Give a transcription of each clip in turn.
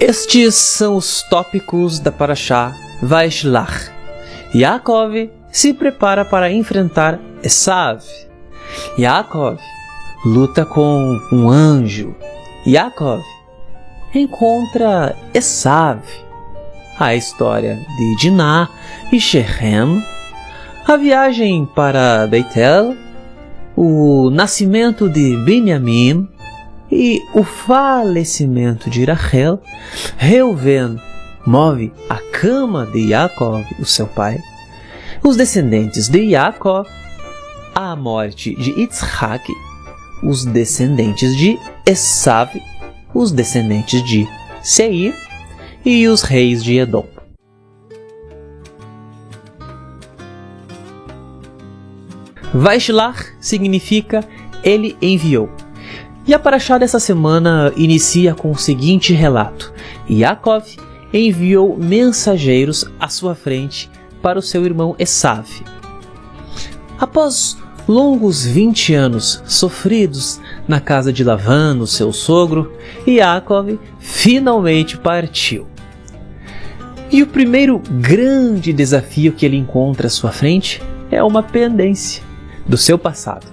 Estes são os tópicos da Parashá Vaishlach. Yaakov se prepara para enfrentar Esav. Yaakov luta com um anjo. Yaakov encontra Esav. A história de Diná e Shechem, a viagem para Beitel, o nascimento de Benjamim e o falecimento de Rachel. Reuven move a cama de Yaakov, o seu pai, os descendentes de Yaakov, a morte de Yitzhak, os descendentes de Esav, os descendentes de Seir e os reis de Edom. Vaishlach significa ele enviou. E a Parashá dessa semana inicia com o seguinte relato: Yaakov enviou mensageiros à sua frente para o seu irmão Esav. Após longos 20 anos sofridos na casa de Lavã, o seu sogro, Yaakov finalmente partiu. E o primeiro grande desafio que ele encontra à sua frente é uma pendência do seu passado.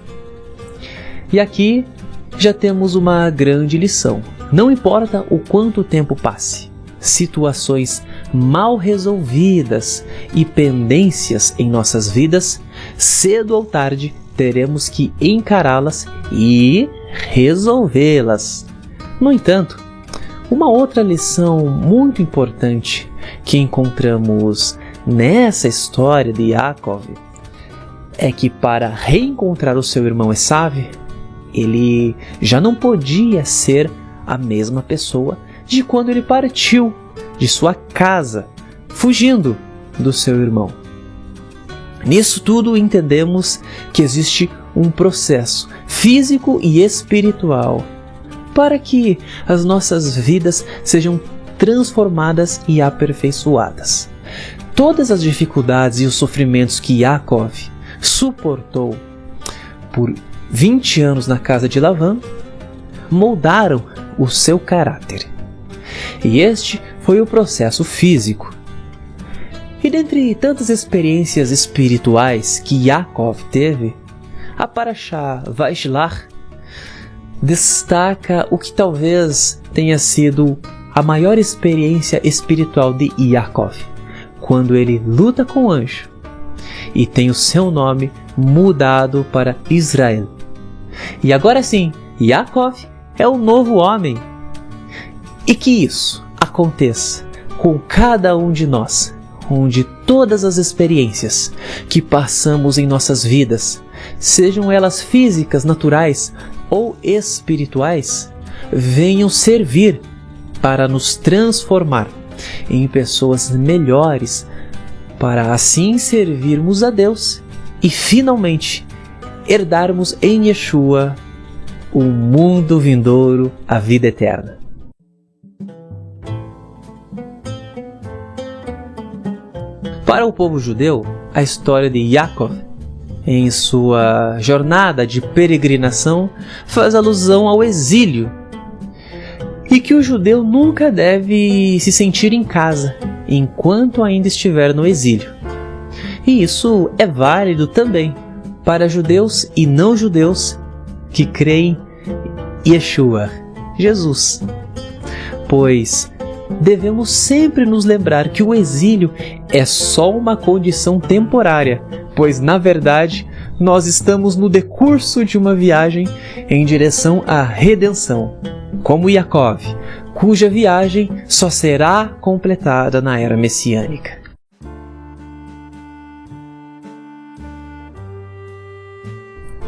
E aqui já temos uma grande lição. Não importa o quanto tempo passe, situações mal resolvidas e pendências em nossas vidas, cedo ou tarde teremos que encará-las e resolvê-las. No entanto, uma outra lição muito importante que encontramos nessa história de Yaakov é que para reencontrar o seu irmão Esav, ele já não podia ser a mesma pessoa de quando ele partiu de sua casa, fugindo do seu irmão. Nisso tudo entendemos que existe um processo físico e espiritual para que as nossas vidas sejam transformadas e aperfeiçoadas. Todas as dificuldades e os sofrimentos que Yaakov suportou por 20 anos na casa de Lavã moldaram o seu caráter. E este foi o processo físico. E dentre tantas experiências espirituais que Yaakov teve, a Parashá Vaishlach destaca o que talvez tenha sido a maior experiência espiritual de Yaakov, quando ele luta com o anjo e tem o seu nome mudado para Israel. E agora sim, Yaakov é o novo homem. E que isso aconteça com cada um de nós, onde todas as experiências que passamos em nossas vidas, sejam elas físicas, naturais ou espirituais, venham servir para nos transformar em pessoas melhores, para assim servirmos a Deus e finalmente herdarmos em Yeshua o mundo vindouro, a vida eterna. Para o povo judeu, a história de Yaakov, em sua jornada de peregrinação, faz alusão ao exílio, e que o judeu nunca deve se sentir em casa enquanto ainda estiver no exílio. E isso é válido também para judeus e não judeus que creem em Yeshua, Jesus. Pois devemos sempre nos lembrar que o exílio é só uma condição temporária, pois na verdade nós estamos no decurso de uma viagem em direção à redenção, como Yaakov, cuja viagem só será completada na era messiânica.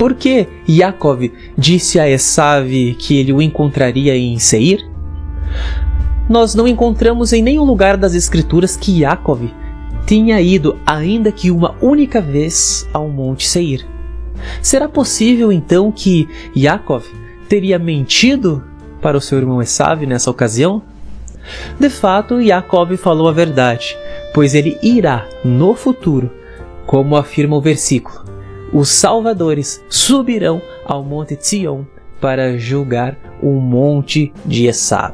Por que Yaakov disse a Esav que ele o encontraria em Seir? Nós não encontramos em nenhum lugar das Escrituras que Yaakov tinha ido, ainda que uma única vez, ao Monte Seir. Será possível então que Yaakov teria mentido para o seu irmão Esav nessa ocasião? De fato, Yaakov falou a verdade, pois ele irá no futuro, como afirma o versículo: os salvadores subirão ao Monte Zion para julgar o monte de Esav.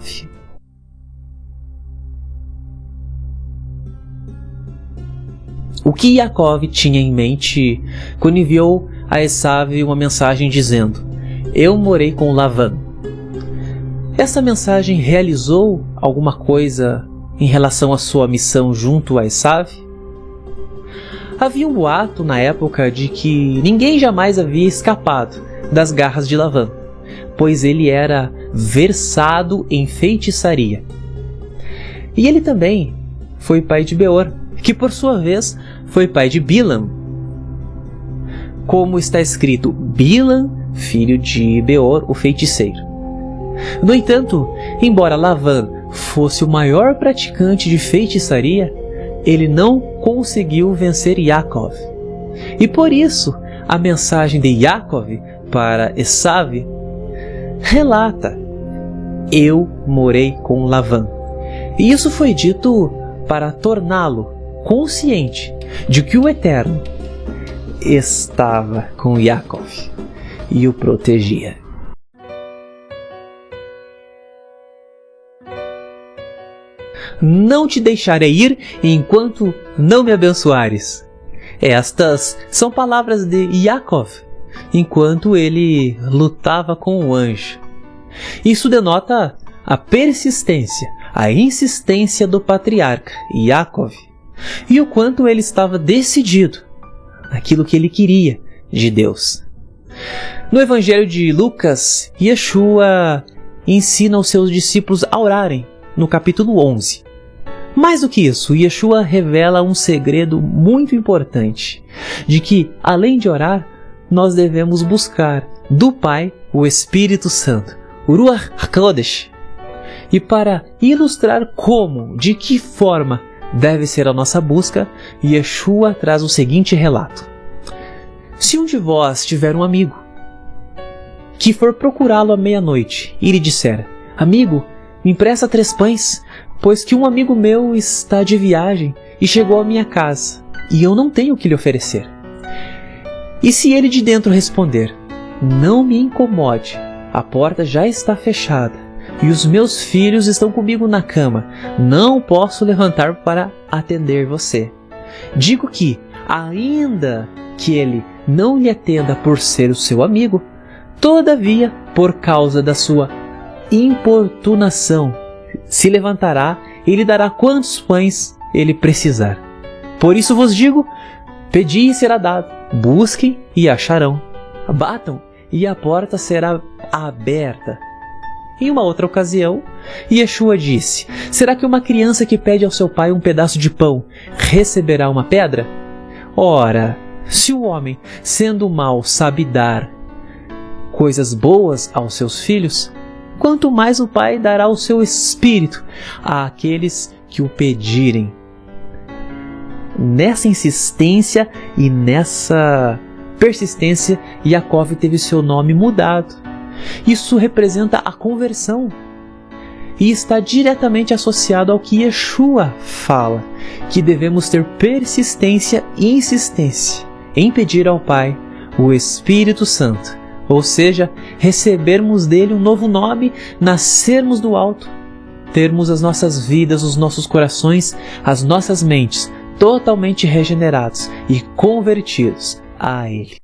o que Yaakov tinha em mente quando enviou a Esav uma mensagem dizendo: eu morei com Lavã. Essa mensagem realizou alguma coisa em relação à sua missão junto a Esav? Havia um boato na época de que ninguém jamais havia escapado das garras de Lavã, pois ele era versado em feitiçaria. E ele também foi pai de Beor, que por sua vez foi pai de Bilam. Como está escrito, Bilam, filho de Beor, o feiticeiro. No entanto, embora Lavã fosse o maior praticante de feitiçaria, ele não conseguiu vencer Yaakov. E por isso, a mensagem de Yaakov para Esav relata: eu morei com Lavã. E isso foi dito para torná-lo consciente de que o Eterno estava com Yaakov e o protegia. Não te deixarei ir enquanto não me abençoares. Estas são palavras de Yaakov, enquanto ele lutava com o anjo. Isso denota a persistência, a insistência do patriarca Yaakov, e o quanto ele estava decidido naquilo que ele queria de Deus. No Evangelho de Lucas, Yeshua ensina aos seus discípulos a orarem, no capítulo 11. Mais do que isso, Yeshua revela um segredo muito importante, de que, além de orar, nós devemos buscar do Pai o Espírito Santo, o Ruach HaKodesh. E para ilustrar como, de que forma deve ser a nossa busca, Yeshua traz o seguinte relato: se um de vós tiver um amigo que for procurá-lo à meia-noite e lhe disser: amigo, me empresta 3 pães, pois que um amigo meu está de viagem e chegou à minha casa, e eu não tenho o que lhe oferecer. E se ele de dentro responder: não me incomode, a porta já está fechada, e os meus filhos estão comigo na cama, não posso levantar para atender você. Digo que, ainda que ele não lhe atenda por ser o seu amigo, todavia, por causa da sua importunação, se levantará e lhe dará quantos pães ele precisar. Por isso vos digo: pedi e será dado, busquem e acharão, batam e a porta será aberta. Em uma outra ocasião, Yeshua disse: será que uma criança que pede ao seu pai um pedaço de pão receberá uma pedra? Ora, se o homem, sendo mau, sabe dar coisas boas aos seus filhos, quanto mais o Pai dará o seu Espírito àqueles que o pedirem. Nessa insistência e nessa persistência, Yaakov teve seu nome mudado. Isso representa a conversão e está diretamente associado ao que Yeshua fala, que devemos ter persistência e insistência em pedir ao Pai o Espírito Santo. Ou seja, recebermos dele um novo nome, nascermos do alto, termos as nossas vidas, os nossos corações, as nossas mentes totalmente regenerados e convertidos a ele.